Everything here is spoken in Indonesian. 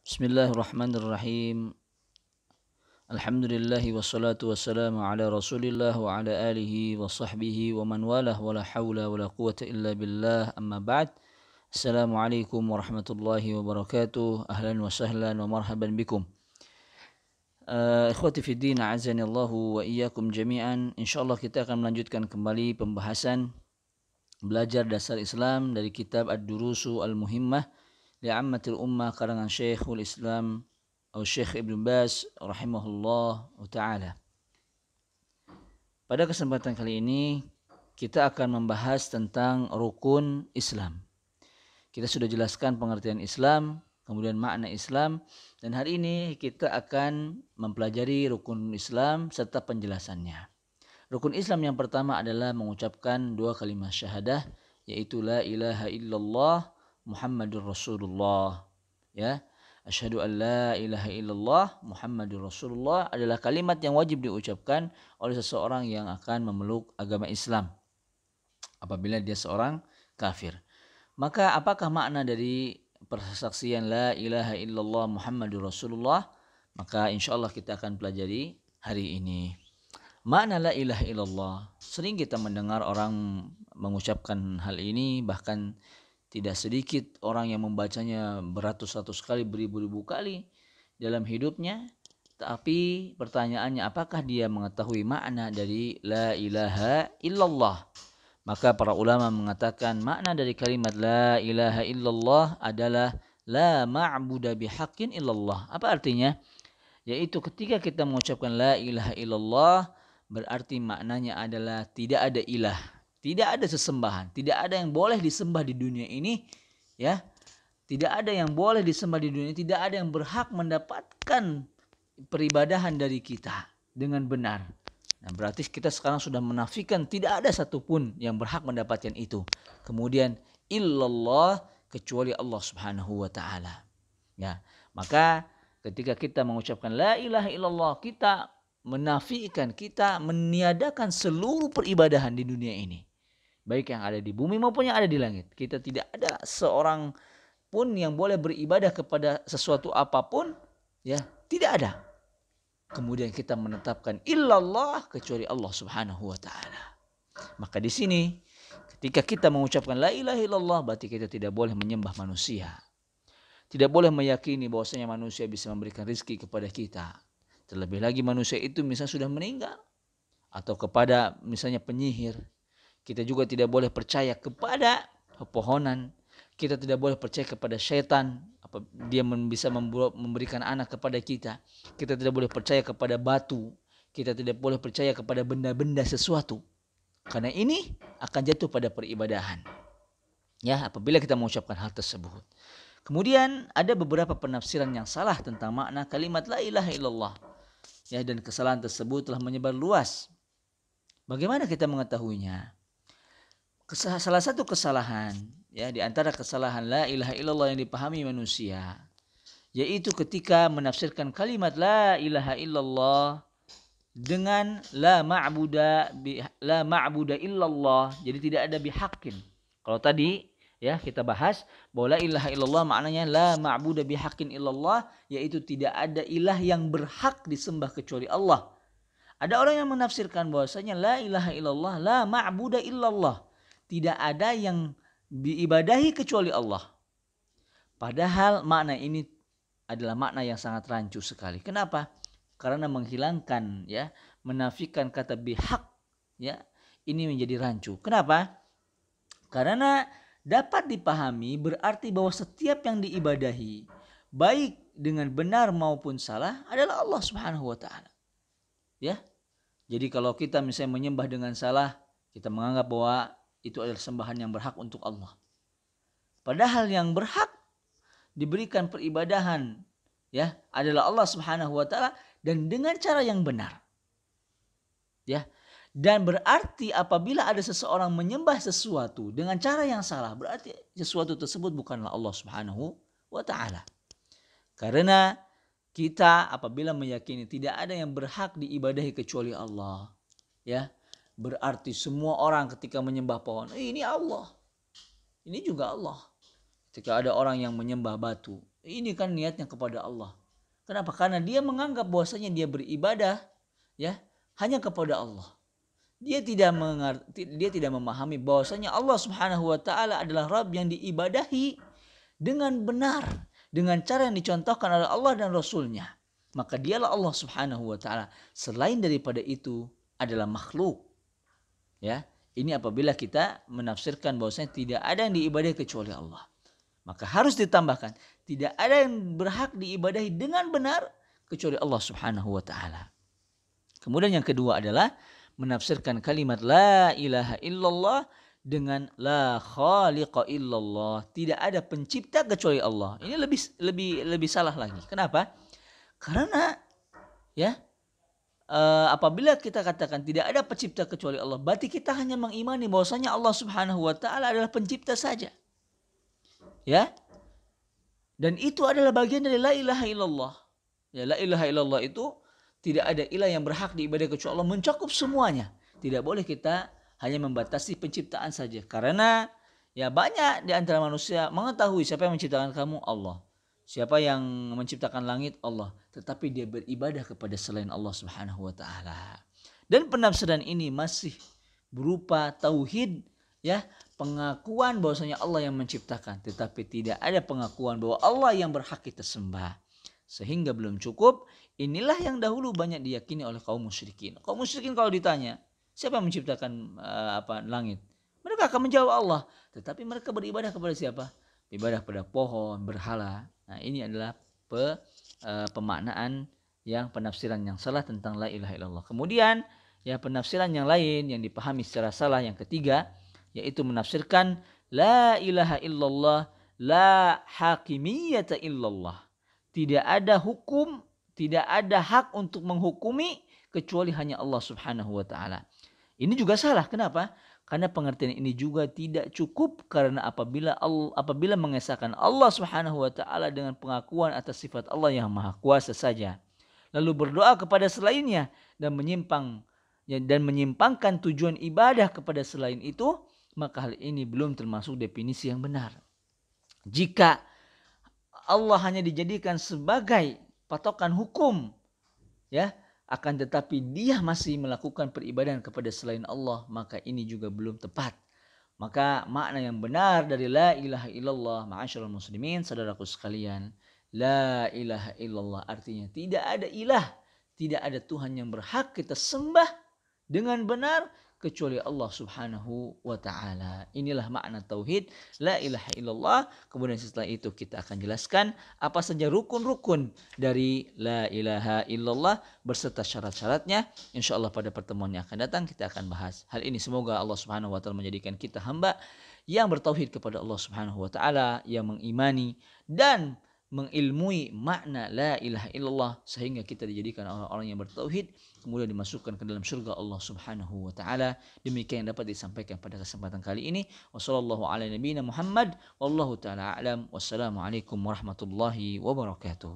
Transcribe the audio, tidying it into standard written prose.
Bismillahirrahmanirrahim. Alhamdulillahi wassalatu wassalamu ala rasulillah wa ala alihi wa sahbihi wa man walah wa la hawla wa la quwata illa billah amma ba'd. Assalamualaikum warahmatullahi wabarakatuh. Ahlan wa sahlan wa marhaban bikum. Ikhwati fi din, a'azani Allahu wa iyyakum jami'an. Insyaallah kita akan melanjutkan kembali pembahasan belajar dasar Islam dari kitab Ad-Durusu Al-Muhimmah li'ammatil ummah karangan Syekhul Islam atau Syekh Ibn Baz rahimahullah ta'ala. Pada kesempatan kali ini kita akan membahas tentang rukun Islam. Kita sudah jelaskan pengertian Islam, kemudian makna Islam, dan hari ini kita akan mempelajari rukun Islam serta penjelasannya. Rukun Islam yang pertama adalah mengucapkan dua kalimat syahadah, yaitu la ilaha illallah Muhammadur Rasulullah. Ya, asyhadu an la ilaha illallah Muhammadur Rasulullah adalah kalimat yang wajib diucapkan oleh seseorang yang akan memeluk agama Islam apabila dia seorang kafir. Maka apakah makna dari persaksian la ilaha illallah Muhammadur Rasulullah? Maka insyaallah kita akan pelajari hari ini. Makna la ilaha illallah, sering kita mendengar orang mengucapkan hal ini, bahkan tidak sedikit orang yang membacanya beratus-ratus kali, beribu-ribu kali dalam hidupnya. Tapi pertanyaannya, apakah dia mengetahui makna dari la ilaha illallah? Maka para ulama mengatakan makna dari kalimat la ilaha illallah adalah la ma'buda bihaqqin illallah. Apa artinya? Yaitu ketika kita mengucapkan la ilaha illallah, berarti maknanya adalah tidak ada ilah, tidak ada sesembahan, tidak ada yang boleh disembah di dunia ini, ya. Tidak ada yang boleh disembah di dunia ini, tidak ada yang berhak mendapatkan peribadahan dari kita dengan benar. Nah, berarti kita sekarang sudah menafikan tidak ada satupun yang berhak mendapatkan itu. Kemudian illallah, kecuali Allah Subhanahu wa taala. Ya, maka ketika kita mengucapkan la ilaha illallah, kita menafikan, kita meniadakan seluruh peribadahan di dunia ini, baik yang ada di bumi maupun yang ada di langit. Kita tidak ada seorang pun yang boleh beribadah kepada sesuatu apapun, ya, tidak ada. Kemudian kita menetapkan illallah, kecuali Allah Subhanahu wa taala. Maka di sini ketika kita mengucapkan la ilaha illallah, berarti kita tidak boleh menyembah manusia. Tidak boleh meyakini bahwasanya manusia bisa memberikan rezeki kepada kita. Terlebih lagi manusia itu misalnya sudah meninggal, atau kepada misalnya penyihir. Kita juga tidak boleh percaya kepada pepohonan. Kita tidak boleh percaya kepada syaitan, dia bisa memberikan anak kepada kita. Kita tidak boleh percaya kepada batu. Kita tidak boleh percaya kepada benda-benda sesuatu, karena ini akan jatuh pada peribadahan, ya, apabila kita mengucapkan hal tersebut. Kemudian ada beberapa penafsiran yang salah tentang makna kalimat la ilaha illallah, ya, dan kesalahan tersebut telah menyebar luas. Bagaimana kita mengetahuinya? Salah satu kesalahan, ya, di antara kesalahan la ilaha illallah yang dipahami manusia, yaitu ketika menafsirkan kalimat la ilaha illallah dengan la ma'buda illallah, jadi tidak ada bihaqqin. Kalau tadi, ya, kita bahas bahwa la ilaha illallah maknanya la ma'buda bihaqqin illallah, yaitu tidak ada ilah yang berhak disembah kecuali Allah. Ada orang yang menafsirkan bahwasanya la ilaha illallah la ma'buda illallah, tidak ada yang diibadahi kecuali Allah. Padahal makna ini adalah makna yang sangat rancu sekali. Kenapa? Karena menghilangkan, ya, menafikan kata bihak, ya, ini menjadi rancu. Kenapa? Karena dapat dipahami berarti bahwa setiap yang diibadahi, baik dengan benar maupun salah, adalah Allah Subhanahu wa taala. Ya. Jadi kalau kita misalnya menyembah dengan salah, kita menganggap bahwa itu adalah sembahan yang berhak untuk Allah. Padahal yang berhak diberikan peribadahan, ya, adalah Allah Subhanahu wa taala, dan dengan cara yang benar. Ya. Dan berarti apabila ada seseorang menyembah sesuatu dengan cara yang salah, berarti sesuatu tersebut bukanlah Allah Subhanahu wa taala. Karena kita apabila meyakini tidak ada yang berhak diibadahi kecuali Allah, ya, berarti semua orang ketika menyembah pohon, ini Allah, ini juga Allah. Ketika ada orang yang menyembah batu, ini kan niatnya kepada Allah. Kenapa? Karena dia menganggap bahwasanya dia beribadah ya hanya kepada Allah. Dia tidak memahami bahwasanya Allah Subhanahu wa taala adalah Rabb yang diibadahi dengan benar, dengan cara yang dicontohkan oleh Allah dan Rasul-Nya. Maka dialah Allah Subhanahu wa taala. Selain daripada itu adalah makhluk. Ya, ini apabila kita menafsirkan bahwasanya tidak ada yang diibadahi kecuali Allah. Maka harus ditambahkan, tidak ada yang berhak diibadahi dengan benar kecuali Allah Subhanahu wa taala. Kemudian yang kedua adalah menafsirkan kalimat la ilaha illallah dengan la khaliqa illallah. Tidak ada pencipta kecuali Allah. Ini lebih salah lagi. Kenapa? Karena ya apabila kita katakan tidak ada pencipta kecuali Allah, berarti kita hanya mengimani bahwasanya Allah Subhanahu wa taala adalah pencipta saja. Ya. Dan itu adalah bagian dari la ilaha illallah. Ya, la ilaha illallah itu tidak ada ilah yang berhak diibadahi kecuali Allah, mencakup semuanya. Tidak boleh kita hanya membatasi penciptaan saja. Karena ya banyak di antara manusia mengetahui siapa yang menciptakan kamu, Allah. Siapa yang menciptakan langit, Allah. Tetapi dia beribadah kepada selain Allah Subhanahu wa taala. Dan penafsiran ini masih berupa tauhid, ya, pengakuan bahwasanya Allah yang menciptakan, tetapi tidak ada pengakuan bahwa Allah yang berhak kita sembah. Sehingga belum cukup, inilah yang dahulu banyak diyakini oleh kaum musyrikin. Kaum musyrikin kalau ditanya, siapa yang menciptakan langit? Mereka akan menjawab Allah, tetapi mereka beribadah kepada siapa? Ibadah pada pohon, berhala. Nah, ini adalah pemaknaan yang penafsiran yang salah tentang la ilaha illallah. Kemudian, ya penafsiran yang lain yang dipahami secara salah yang ketiga, yaitu menafsirkan la ilaha illallah la hakimiyata illallah. Tidak ada hukum, tidak ada hak untuk menghukumi kecuali hanya Allah Subhanahu wa taala. Ini juga salah. Kenapa? Karena pengertian ini juga tidak cukup, karena apabila mengesahkan Allah Subhanahu wa taala dengan pengakuan atas sifat Allah yang Maha Kuasa saja, lalu berdoa kepada selainnya dan menyimpangkan tujuan ibadah kepada selain itu, maka hal ini belum termasuk definisi yang benar. Jika Allah hanya dijadikan sebagai patokan hukum, ya, akan tetapi dia masih melakukan peribadahan kepada selain Allah, maka ini juga belum tepat. Maka makna yang benar dari la ilaha illallah, ma'asyiral muslimin, saudaraku sekalian, la ilaha illallah artinya tidak ada ilah, tidak ada Tuhan yang berhak kita sembah dengan benar kecuali Allah Subhanahu wa taala. Inilah makna tauhid la ilaha illallah. Kemudian setelah itu kita akan jelaskan apa saja rukun-rukun dari la ilaha illallah berserta syarat-syaratnya. Insyaallah pada pertemuan yang akan datang kita akan bahas hal ini. Semoga Allah Subhanahu wa taala menjadikan kita hamba yang bertauhid kepada Allah Subhanahu wa taala, yang mengimani dan mengilmui makna la ilaha illallah sehingga kita dijadikan orang-orang yang bertauhid, kemudian dimasukkan ke dalam surga Allah Subhanahu wa taala. Demikian yang dapat disampaikan pada kesempatan kali ini. Wassallallahu ala nabiyina Muhammad wallahu taala a'lam. Wassalamualaikum warahmatullahi wabarakatuh.